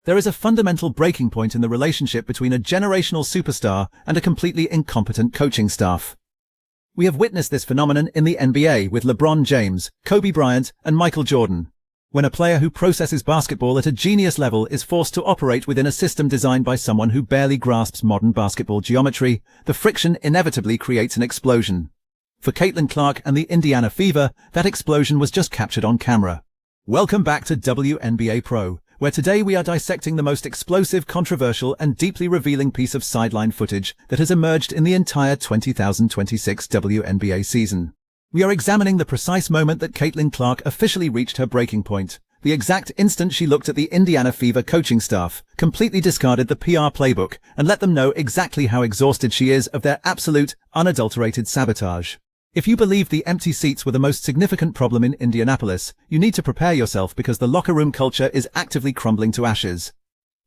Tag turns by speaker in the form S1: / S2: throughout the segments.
S1: There is a fundamental breaking point in the relationship between a generational superstar and a completely incompetent coaching staff. We have witnessed this phenomenon in the NBA with LeBron James, Kobe Bryant, and Michael Jordan. When a player who processes basketball at a genius level is forced to operate within a system designed by someone who barely grasps modern basketball geometry, the friction inevitably creates an explosion. For Caitlin Clark and the Indiana Fever, that explosion was just captured on camera. Welcome back to WNBA Pro, where today we are dissecting the most explosive, controversial, and deeply revealing piece of sideline footage that has emerged in the entire 2026 WNBA season. We are examining the precise moment that Caitlin Clark officially reached her breaking point, the exact instant she looked at the Indiana Fever coaching staff, completely discarded the PR playbook, and let them know exactly how exhausted she is of their absolute, unadulterated sabotage. If you believe the empty seats were the most significant problem in Indianapolis, you need to prepare yourself because the locker room culture is actively crumbling to ashes.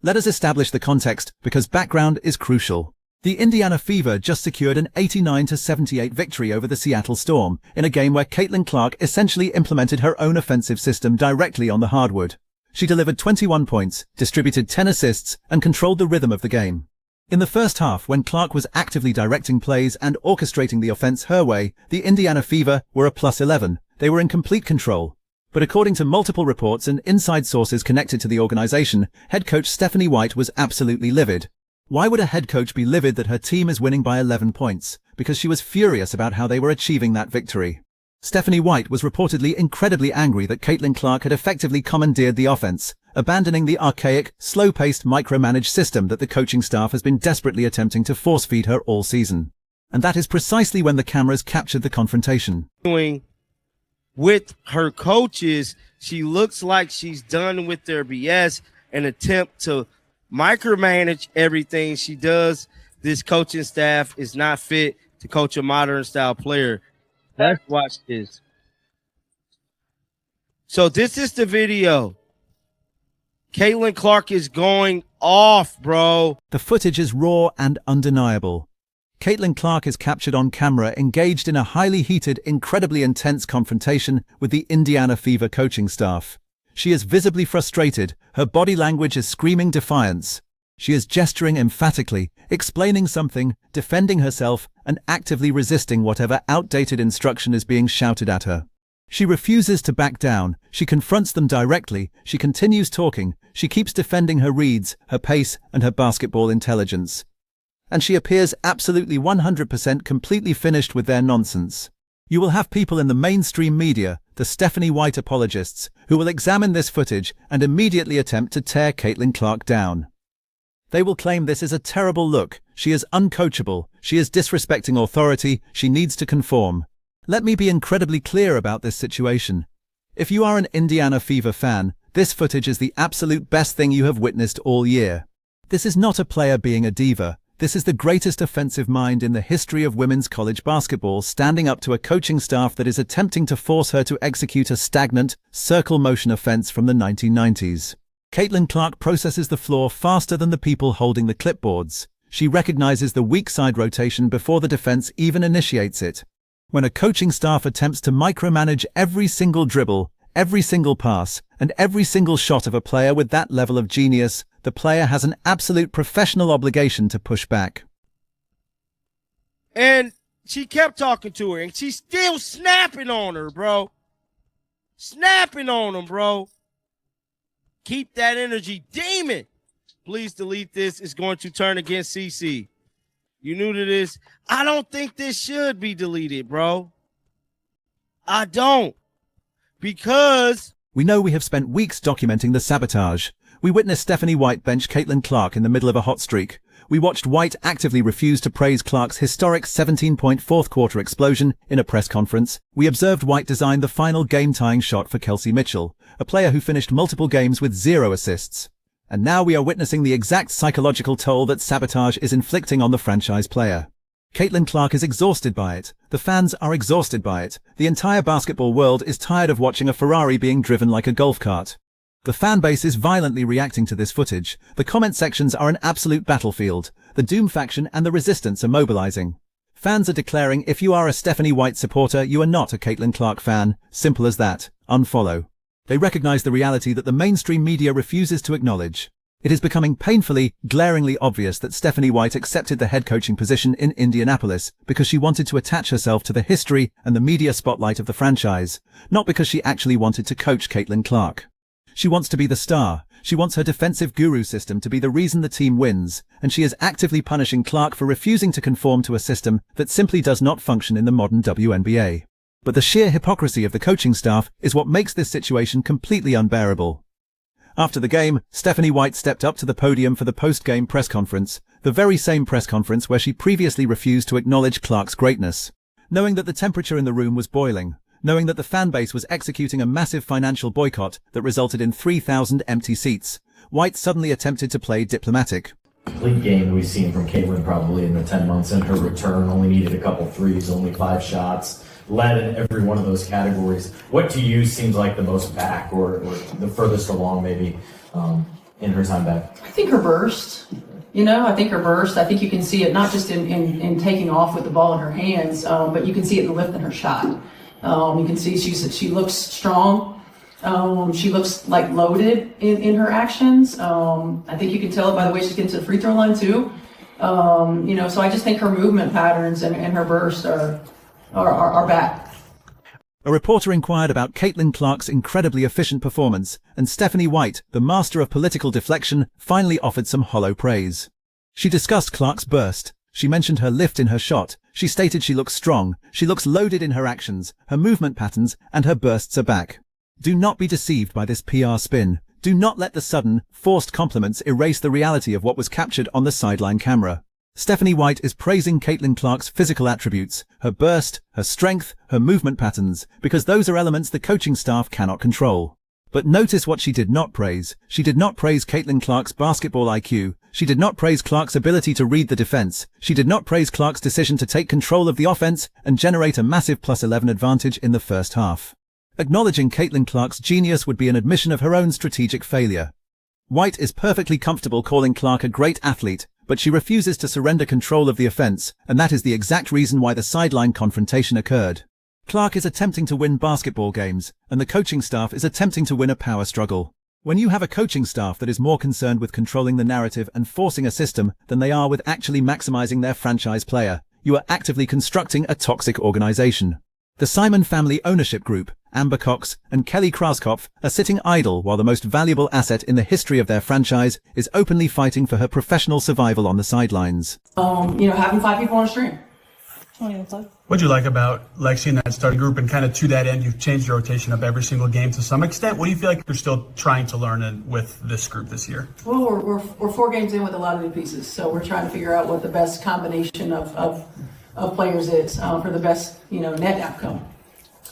S1: Let us establish the context, because background is crucial. The Indiana Fever just secured an 89-78 victory over the Seattle Storm, in a game where Caitlin Clark essentially implemented her own offensive system directly on the hardwood. She delivered 21 points, distributed 10 assists, and controlled the rhythm of the game. In the first half, when Clark was actively directing plays and orchestrating the offense her way, the Indiana Fever were a +11. They were in complete control. But according to multiple reports and inside sources connected to the organization, head coach Stephanie White was absolutely livid. Why would a head coach be livid that her team is winning by 11 points? Because she was furious about how they were achieving that victory. Stephanie White was reportedly incredibly angry that Caitlin Clark had effectively commandeered the offense, abandoning the archaic, slow-paced, micromanaged system that the coaching staff has been desperately attempting to force-feed her all season. And that is precisely when the cameras captured the confrontation.
S2: With her coaches, she looks like she's done with their BS and attempt to micromanage everything she does. This coaching staff is not fit to coach a modern style player. Let's watch this. So this is the video. Caitlin Clark is going off, bro.
S1: The footage is raw and undeniable. Caitlin Clark is captured on camera engaged in a highly heated, incredibly intense confrontation with the Indiana Fever coaching staff. She is visibly frustrated, her body language is screaming defiance. She is gesturing emphatically, explaining something, defending herself, and actively resisting whatever outdated instruction is being shouted at her. She refuses to back down, she confronts them directly, she continues talking, she keeps defending her reads, her pace, and her basketball intelligence. And she appears absolutely 100% completely finished with their nonsense. You will have people in the mainstream media, the Stephanie White apologists, who will examine this footage and immediately attempt to tear Caitlin Clark down. They will claim this is a terrible look, she is uncoachable, she is disrespecting authority, she needs to conform. Let me be incredibly clear about this situation. If you are an Indiana Fever fan, this footage is the absolute best thing you have witnessed all year. This is not a player being a diva. This is the greatest offensive mind in the history of women's college basketball standing up to a coaching staff that is attempting to force her to execute a stagnant, circle motion offense from the 1990s. Caitlin Clark processes the floor faster than the people holding the clipboards. She recognizes the weak side rotation before the defense even initiates it. When a coaching staff attempts to micromanage every single dribble, every single pass, and every single shot of a player with that level of genius, the player has an absolute professional obligation to push back.
S2: And she kept talking to her, and she's still snapping on her, bro. Snapping on them, bro. Keep that energy. Demon. Please delete this. It's going to turn against CC. You new to this? I don't think this should be deleted, bro. I don't. Because
S1: we know we have spent weeks documenting the sabotage. We witnessed Stephanie White bench Caitlin Clark in the middle of a hot streak. We watched White actively refuse to praise Clark's historic 17-point fourth-quarter explosion in a press conference. We observed White design the final game-tying shot for Kelsey Mitchell, a player who finished multiple games with 0 assists. And now we are witnessing the exact psychological toll that sabotage is inflicting on the franchise player. Caitlin Clark is exhausted by it. The fans are exhausted by it. The entire basketball world is tired of watching a Ferrari being driven like a golf cart. The fan base is violently reacting to this footage. The comment sections are an absolute battlefield. The Doom faction and the Resistance are mobilizing. Fans are declaring if you are a Stephanie White supporter, you are not a Caitlin Clark fan. Simple as that. Unfollow. They recognize the reality that the mainstream media refuses to acknowledge. It is becoming painfully, glaringly obvious that Stephanie White accepted the head coaching position in Indianapolis because she wanted to attach herself to the history and the media spotlight of the franchise, not because she actually wanted to coach Caitlin Clark. She wants to be the star. She wants her defensive guru system to be the reason the team wins, and she is actively punishing Clark for refusing to conform to a system that simply does not function in the modern WNBA. But the sheer hypocrisy of the coaching staff is what makes this situation completely unbearable. After the game, Stephanie White stepped up to the podium for the post-game press conference, the very same press conference where she previously refused to acknowledge Clark's greatness. Knowing that the temperature in the room was boiling, knowing that the fan base was executing a massive financial boycott that resulted in 3,000 empty seats, White suddenly attempted to play diplomatic.
S3: Complete game we've seen from Caitlin probably in the 10 months in her return, only needed a couple threes, only 5 shots. Led in every one of those categories. What to you seems like the most back or the furthest along maybe in her time back?
S4: I think her burst. I think her burst. I think you can see it not just in taking off with the ball in her hands, but you can see it in the lift in her shot. You can see she looks strong. She looks like loaded in her actions. I think you can tell it by the way she's getting to the free throw line too. So I just think her movement patterns and her burst are back.
S1: A reporter inquired about Caitlin Clark's incredibly efficient performance, and Stephanie White, the master of political deflection, finally offered some hollow praise. She discussed Clark's burst. She mentioned her lift in her shot. She stated she looks strong. She looks loaded in her actions, her movement patterns, and her bursts are back. Do not be deceived by this PR spin. Do not let the sudden, forced compliments erase the reality of what was captured on the sideline camera. Stephanie White is praising Caitlin Clark's physical attributes, her burst, her strength, her movement patterns, because those are elements the coaching staff cannot control. But notice what she did not praise. She did not praise Caitlin Clark's basketball IQ. She did not praise Clark's ability to read the defense. She did not praise Clark's decision to take control of the offense and generate a massive +11 advantage in the first half. Acknowledging Caitlin Clark's genius would be an admission of her own strategic failure. White is perfectly comfortable calling Clark a great athlete, but she refuses to surrender control of the offense, and that is the exact reason why the sideline confrontation occurred. Clark is attempting to win basketball games, and the coaching staff is attempting to win a power struggle. When you have a coaching staff that is more concerned with controlling the narrative and forcing a system than they are with actually maximizing their franchise player, you are actively constructing a toxic organization. The Simon family ownership group, Amber Cox and Kelly Krauskopf, are sitting idle while the most valuable asset in the history of their franchise is openly fighting for her professional survival on the sidelines.
S4: Having 5 people on a string.
S5: What'd you like about Lexi and that starting group, and kind of to that end, you've changed your rotation up every single game to some extent. What do you feel like you're still trying to learn with this group this year?
S4: Well, we're 4 games in with a lot of new pieces, so we're trying to figure out what the best combination of players is for the best net outcome.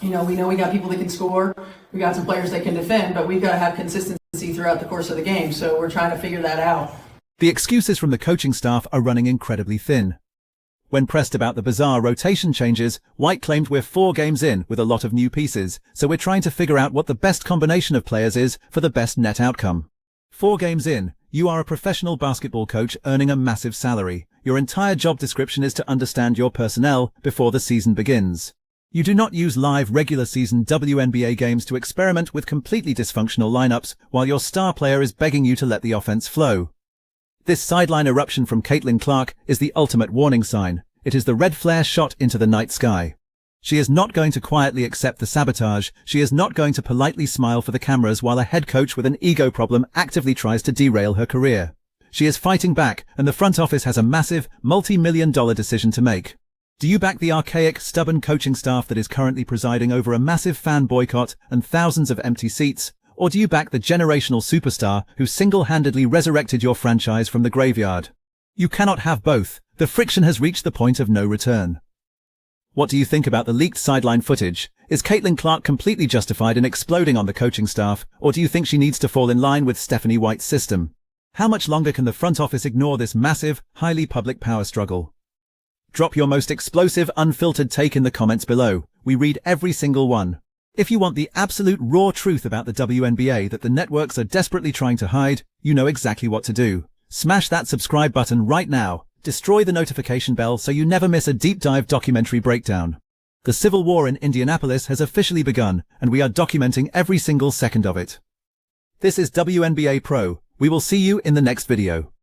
S4: We know we got people that can score, we got some players that can defend, but we've got to have consistency throughout the course of the game, so we're trying to figure that out.
S1: The excuses from the coaching staff are running incredibly thin. When pressed about the bizarre rotation changes, White claimed we're 4 games in with a lot of new pieces, so we're trying to figure out what the best combination of players is for the best net outcome. 4 games in, you are a professional basketball coach earning a massive salary. Your entire job description is to understand your personnel before the season begins. You do not use live regular season WNBA games to experiment with completely dysfunctional lineups while your star player is begging you to let the offense flow. This sideline eruption from Caitlin Clark is the ultimate warning sign. It is the red flare shot into the night sky. She is not going to quietly accept the sabotage. She is not going to politely smile for the cameras while a head coach with an ego problem actively tries to derail her career. She is fighting back, and the front office has a massive, multi-million-dollar decision to make. Do you back the archaic, stubborn coaching staff that is currently presiding over a massive fan boycott and thousands of empty seats? Or do you back the generational superstar who single-handedly resurrected your franchise from the graveyard? You cannot have both. The friction has reached the point of no return. What do you think about the leaked sideline footage? Is Caitlin Clark completely justified in exploding on the coaching staff, or do you think she needs to fall in line with Stephanie White's system? How much longer can the front office ignore this massive, highly public power struggle? Drop your most explosive, unfiltered take in the comments below. We read every single one. If you want the absolute raw truth about the WNBA that the networks are desperately trying to hide, you know exactly what to do. Smash that subscribe button right now. Destroy the notification bell so you never miss a deep dive documentary breakdown. The civil war in Indianapolis has officially begun, and we are documenting every single second of it. This is WNBA Pro, We will see you in the next video.